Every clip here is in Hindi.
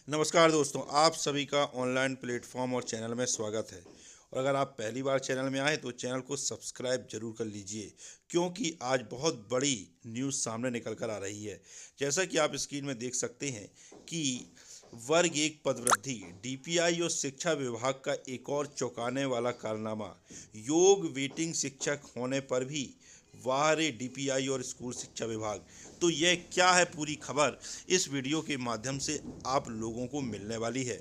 नमस्कार दोस्तों, आप सभी का ऑनलाइन प्लेटफॉर्म और चैनल में स्वागत है। और अगर आप पहली बार चैनल में आए तो चैनल को सब्सक्राइब जरूर कर लीजिए, क्योंकि आज बहुत बड़ी न्यूज़ सामने निकल कर आ रही है। जैसा कि आप स्क्रीन में देख सकते हैं कि वर्ग एक पदवृद्धि, डीपीआई और शिक्षा विभाग का एक और चौंकाने वाला कारनामा। योग वेटिंग शिक्षक होने पर भी वाह रे डीपीआई और स्कूल शिक्षा विभाग। तो यह क्या है पूरी खबर इस वीडियो के माध्यम से आप लोगों को मिलने वाली है।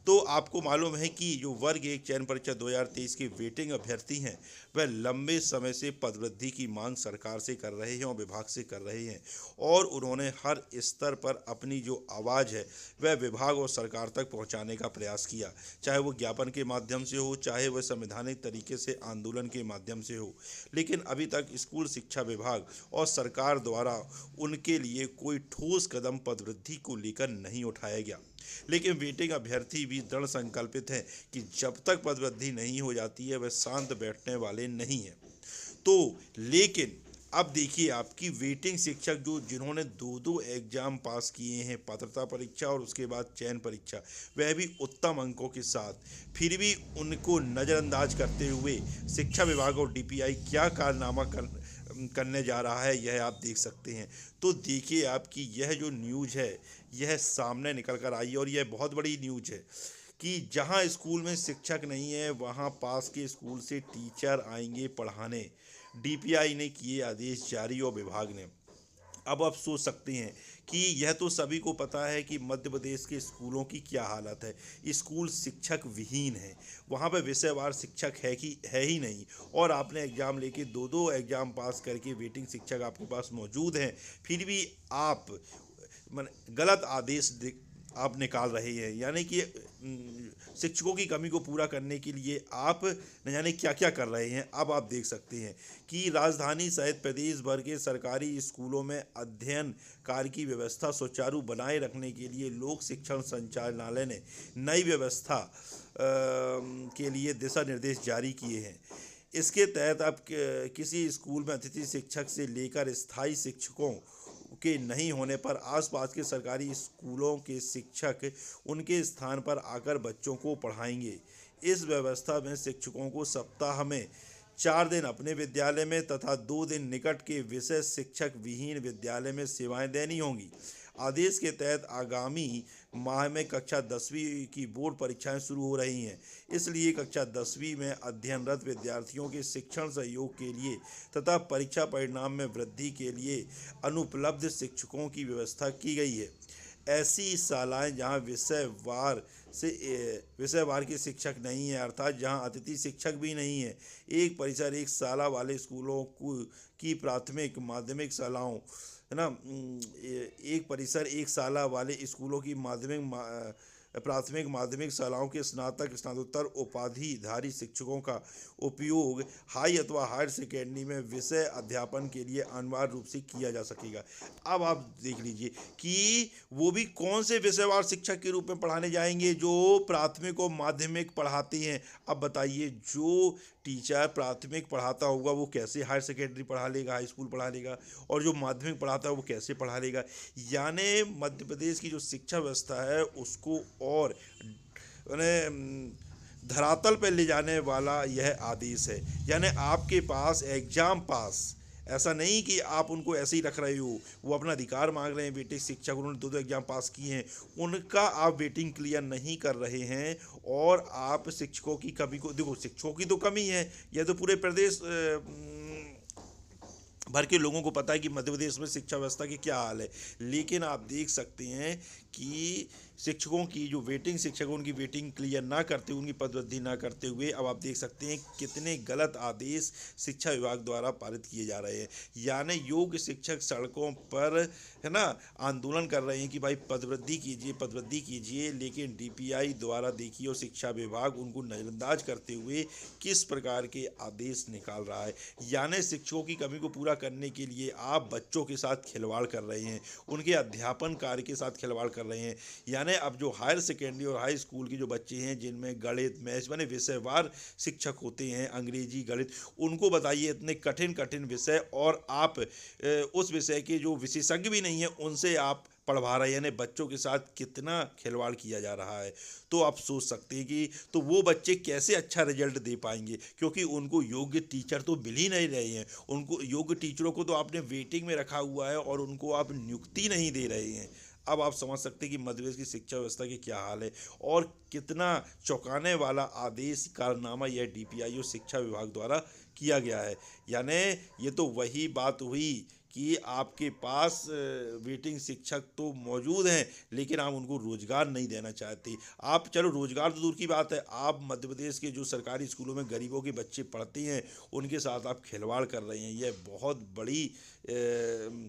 तो आपको मालूम है कि जो वर्ग एक चयन परीक्षा 2023 के वेटिंग अभ्यर्थी हैं, वह लंबे समय से पदवृद्धि की मांग सरकार से कर रहे हैं और विभाग से कर रहे हैं। और उन्होंने हर स्तर पर अपनी जो आवाज़ है वह विभाग और सरकार तक पहुंचाने का प्रयास किया, चाहे वो ज्ञापन के माध्यम से हो, चाहे वह संवैधानिक तरीके से आंदोलन के माध्यम से हो। लेकिन अभी तक स्कूल शिक्षा विभाग और सरकार द्वारा उनके लिए कोई ठोस कदम पदवृद्धि को लेकर नहीं उठाया गया। लेकिन वेटिंग अभ्यर्थी भी दृढ़ संकल्पित हैं कि जब तक पदवृद्धि नहीं हो जाती है वह शांत बैठने वाले नहीं हैं। तो लेकिन अब देखिए, आपकी वेटिंग शिक्षक जिन्होंने दो दो एग्जाम पास किए हैं, पात्रता परीक्षा और उसके बाद चयन परीक्षा, वह भी उत्तम अंकों के साथ, फिर भी उनको नज़रअंदाज करते हुए शिक्षा विभाग और डीपीआई क्या कारनामा करने जा रहा है, यह आप देख सकते हैं। तो देखिए, आपकी यह जो न्यूज़ है यह सामने निकल कर आई और यह बहुत बड़ी न्यूज़ है कि जहां स्कूल में शिक्षक नहीं है वहां पास के स्कूल से टीचर आएंगे पढ़ाने। डीपीआई ने किए आदेश जारी और विभाग ने। अब आप सोच सकते हैं कि यह तो सभी को पता है कि मध्य प्रदेश के स्कूलों की क्या हालत है। स्कूल शिक्षक विहीन है, वहाँ पर विषयवार शिक्षक है ही नहीं। और आपने एग्ज़ाम लेके दो दो एग्ज़ाम पास करके वेटिंग शिक्षक आपके पास मौजूद हैं, फिर भी आप गलत आदेश आप निकाल रहे हैं। यानी कि शिक्षकों की कमी को पूरा करने के लिए आप न जाने क्या क्या कर रहे हैं। अब आप देख सकते हैं कि राजधानी सहित प्रदेश भर के सरकारी स्कूलों में अध्ययन कार्य की व्यवस्था सुचारू बनाए रखने के लिए लोक शिक्षण संचालनालय ने नई व्यवस्था के लिए दिशा निर्देश जारी किए हैं। इसके तहत अब किसी स्कूल में अतिथि शिक्षक से लेकर स्थायी शिक्षकों के नहीं होने पर आसपास के सरकारी स्कूलों के शिक्षक उनके स्थान पर आकर बच्चों को पढ़ाएंगे। इस व्यवस्था में शिक्षकों को सप्ताह में 4 दिन अपने विद्यालय में तथा 2 दिन निकट के विषय शिक्षक विहीन विद्यालय में सेवाएं देनी होंगी। आदेश के तहत आगामी माह में कक्षा 10वीं की बोर्ड परीक्षाएं शुरू हो रही हैं। इसलिए कक्षा 10वीं में अध्ययनरत विद्यार्थियों के शिक्षण सहयोग के लिए तथा परीक्षा परिणाम में वृद्धि के लिए अनुपलब्ध शिक्षकों की व्यवस्था की गई है। ऐसी शालाएं जहां विषयवार के शिक्षक नहीं है, अर्थात जहां अतिथि शिक्षक भी नहीं है, एक परिसर एक शाला वाले स्कूलों की प्राथमिक माध्यमिक शालाओं, है ना, एक परिसर एक शाला वाले स्कूलों की प्राथमिक माध्यमिक शालाओं के स्नातक स्नातकोत्तर उपाधिधारी शिक्षकों का उपयोग हाई अथवा हायर सेकेंडरी में विषय अध्यापन के लिए अनिवार्य रूप से किया जा सकेगा। अब आप देख लीजिए कि वो भी कौन से विषयवार शिक्षक के रूप में पढ़ाने जाएंगे जो प्राथमिक और माध्यमिक पढ़ाते हैं। अब बताइए, जो टीचर प्राथमिक पढ़ाता होगा वो कैसे हायर सेकेंडरी पढ़ा लेगा, हाई स्कूल पढ़ा लेगा, और जो माध्यमिक पढ़ाता है वो कैसे पढ़ा लेगा। यानी मध्य प्रदेश की जो शिक्षा व्यवस्था है उसको और धरातल पर ले जाने वाला यह आदेश है। यानी आपके पास एग्जाम पास, ऐसा नहीं कि आप उनको ऐसे ही रख रहे हो, वो अपना अधिकार मांग रहे हैं। वेटिंग शिक्षक उन्होंने दो एग्जाम पास किए हैं, उनका आप वेटिंग क्लियर नहीं कर रहे हैं। और आप शिक्षकों की कमी को देखो, शिक्षकों की तो कमी है, यह तो पूरे प्रदेश भर के लोगों को पता है कि मध्य प्रदेश में शिक्षा व्यवस्था की क्या हाल है। लेकिन आप देख सकते हैं कि शिक्षकों की जो वेटिंग शिक्षकों उनकी वेटिंग क्लियर ना करते हुए, उनकी पदवृद्धि ना करते हुए, अब आप देख सकते हैं कितने गलत आदेश शिक्षा विभाग द्वारा पारित किए जा रहे हैं। यानी योग शिक्षक सड़कों पर, है ना, आंदोलन कर रहे हैं कि भाई पदवृद्धि कीजिए, पदवृद्धि कीजिए। लेकिन डीपीआई द्वारा देखिए और शिक्षा विभाग उनको नज़रअंदाज करते हुए किस प्रकार के आदेश निकाल रहा है। यानी शिक्षकों की कमी को पूरा करने के लिए आप बच्चों के साथ खिलवाड़ कर रहे हैं, उनके अध्यापन कार्य के साथ खिलवाड़ कर रहे हैं। यानी अब जो हायर सेकेंडरी और हाई स्कूल के जो बच्चे हैं जिनमें गणित मैथ्स माने विषयवार शिक्षक होते हैं, अंग्रेजी गणित, उनको बताइए इतने कठिन कठिन विषय, और आप उस विषय के जो विशेषज्ञ भी नहीं है उनसे आप पढ़वा रहे हैं, यानी बच्चों के साथ कितना खिलवाड़ किया जा रहा है। तो आप सोच सकते हैं कि तो वो बच्चे कैसे अच्छा रिजल्ट दे पाएंगे, क्योंकि उनको योग्य टीचर तो मिल ही नहीं रहे हैं। उनको योग्य टीचरों को तो आपने वेटिंग में रखा हुआ है और उनको आप नियुक्ति नहीं दे रहे हैं। अब आप समझ सकते हैं कि मध्य प्रदेश की शिक्षा व्यवस्था की क्या हाल है और कितना चौंकाने वाला आदेश कारनामा यह डीपीआईओ शिक्षा विभाग द्वारा किया गया है। यानी ये तो वही बात हुई कि आपके पास वेटिंग शिक्षक तो मौजूद हैं, लेकिन आप उनको रोजगार नहीं देना चाहते। आप चलो रोजगार तो दूर की बात है, आप मध्य प्रदेश के जो सरकारी स्कूलों में गरीबों के बच्चे पढ़ते हैं उनके साथ आप खिलवाड़ कर रहे हैं। यह बहुत बड़ी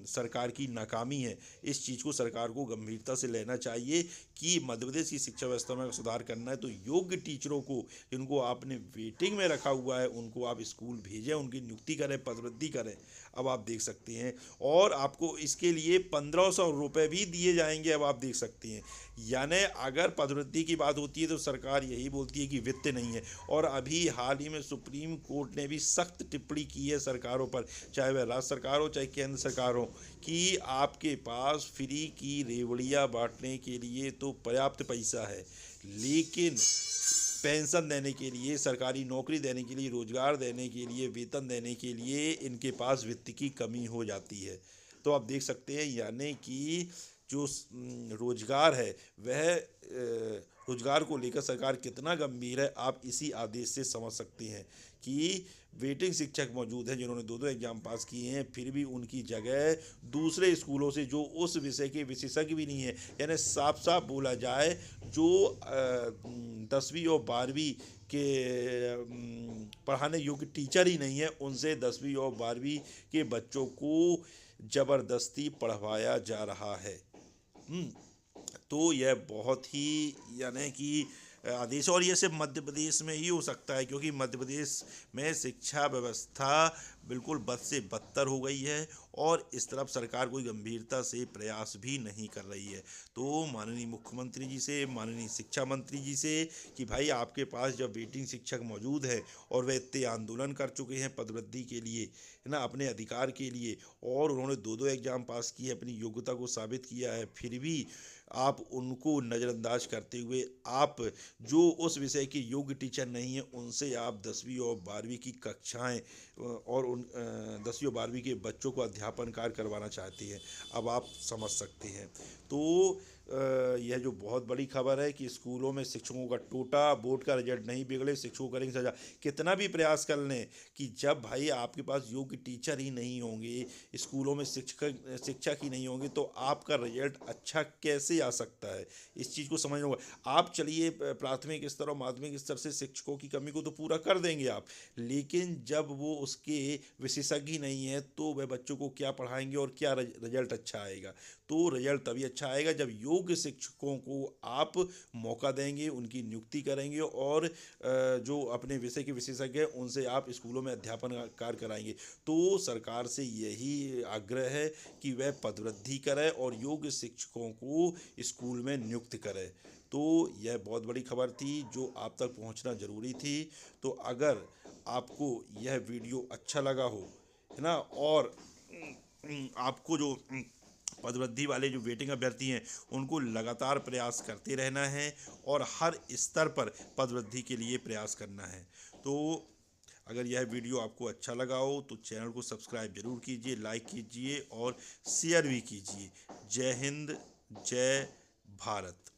सरकार की नाकामी है। इस चीज़ को सरकार को गंभीरता से लेना चाहिए कि मध्य प्रदेश की शिक्षा व्यवस्था में सुधार करना है तो योग्य टीचरों को, जिनको आपने वेटिंग में रखा हुआ है, उनको आप स्कूल भेजें, उनकी नियुक्ति करें, पदवृद्धि करें। अब आप देख सकते हैं और आपको इसके लिए 1500 रुपये भी दिए जाएंगे। अब आप देख सकते हैं, यानी अगर पदोन्नति की बात होती है तो सरकार यही बोलती है कि वित्त नहीं है। और अभी हाल ही में सुप्रीम कोर्ट ने भी सख्त टिप्पणी की है सरकारों पर, चाहे वह राज्य सरकार हो चाहे केंद्र सरकार हो, कि आपके पास फ्री की रेवड़ियाँ बांटने के लिए तो पर्याप्त पैसा है, लेकिन पेंशन देने के लिए, सरकारी नौकरी देने के लिए, रोजगार देने के लिए, वेतन देने के लिए इनके पास वित्त की कमी हो जाती है। तो आप देख सकते हैं, यानी कि जो रोजगार है वह रोजगार को लेकर सरकार कितना गंभीर है, आप इसी आदेश से समझ सकते हैं कि वेटिंग शिक्षक मौजूद हैं जिन्होंने 2-2 एग्जाम पास किए हैं, फिर भी उनकी जगह दूसरे स्कूलों से जो उस विषय के विशेषज्ञ भी नहीं है, यानी साफ साफ बोला जाए जो 10वीं और 12वीं के पढ़ाने योग्य टीचर ही नहीं है, उनसे 10वीं और 12वीं के बच्चों को ज़बरदस्ती पढ़वाया जा रहा है। तो यह बहुत ही, यानी कि आदेश, और ये सिर्फ मध्य प्रदेश में ही हो सकता है, क्योंकि मध्य प्रदेश में शिक्षा व्यवस्था बिल्कुल बद से बदतर हो गई है और इस तरफ सरकार कोई गंभीरता से प्रयास भी नहीं कर रही है। तो माननीय मुख्यमंत्री जी से, माननीय शिक्षा मंत्री जी से कि भाई आपके पास जब वेटिंग शिक्षक मौजूद है और वे इतने आंदोलन कर चुके हैं पदवृद्धि के लिए, है ना, अपने अधिकार के लिए, और उन्होंने 2-2 एग्जाम पास किए, अपनी योग्यता को साबित किया है, फिर भी आप उनको नज़रअंदाज करते हुए आप जो उस विषय के योग्य टीचर नहीं हैं उनसे आप 10वीं और 12वीं की कक्षाएं और उन 10वीं और 12वीं के बच्चों को अध्यापन कार्य करवाना चाहते हैं। अब आप समझ सकते हैं। तो यह जो बहुत बड़ी खबर है कि स्कूलों में शिक्षकों का टोटा, बोर्ड का रिजल्ट नहीं बिगड़े, शिक्षकों को करेंगे सजा। कितना भी प्रयास कर लें कि जब भाई आपके पास योग्य टीचर ही नहीं होंगे, स्कूलों में शिक्षक ही नहीं होंगे, तो आपका रिजल्ट अच्छा कैसे आ सकता है? इस चीज़ को समझना होगा। आप चलिए प्राथमिक स्तर और माध्यमिक स्तर से शिक्षकों की कमी को तो पूरा कर देंगे आप, लेकिन जब वो उसके विशेषज्ञ ही नहीं है तो वह बच्चों को क्या पढ़ाएंगे और क्या रिजल्ट अच्छा आएगा? तो रिजल्ट तभी अच्छा आएगा जब योग्य शिक्षकों को आप मौका देंगे, उनकी नियुक्ति करेंगे और जो अपने विषय के विशेषज्ञ हैं उनसे आप स्कूलों में अध्यापन कार्य कराएंगे। तो सरकार से यही आग्रह है कि वह पदवृद्धि करे और योग्य शिक्षकों को स्कूल में नियुक्त करे। तो यह बहुत बड़ी खबर थी जो आप तक पहुंचना ज़रूरी थी। तो अगर आपको यह वीडियो अच्छा लगा हो, है ना, और आपको जो पदवृद्धि वाले जो वेटिंग अभ्यर्थी हैं उनको लगातार प्रयास करते रहना है और हर स्तर पर पदवृद्धि के लिए प्रयास करना है। तो अगर यह वीडियो आपको अच्छा लगा हो तो चैनल को सब्सक्राइब जरूर कीजिए, लाइक कीजिए और शेयर भी कीजिए। जय हिंद, जय भारत।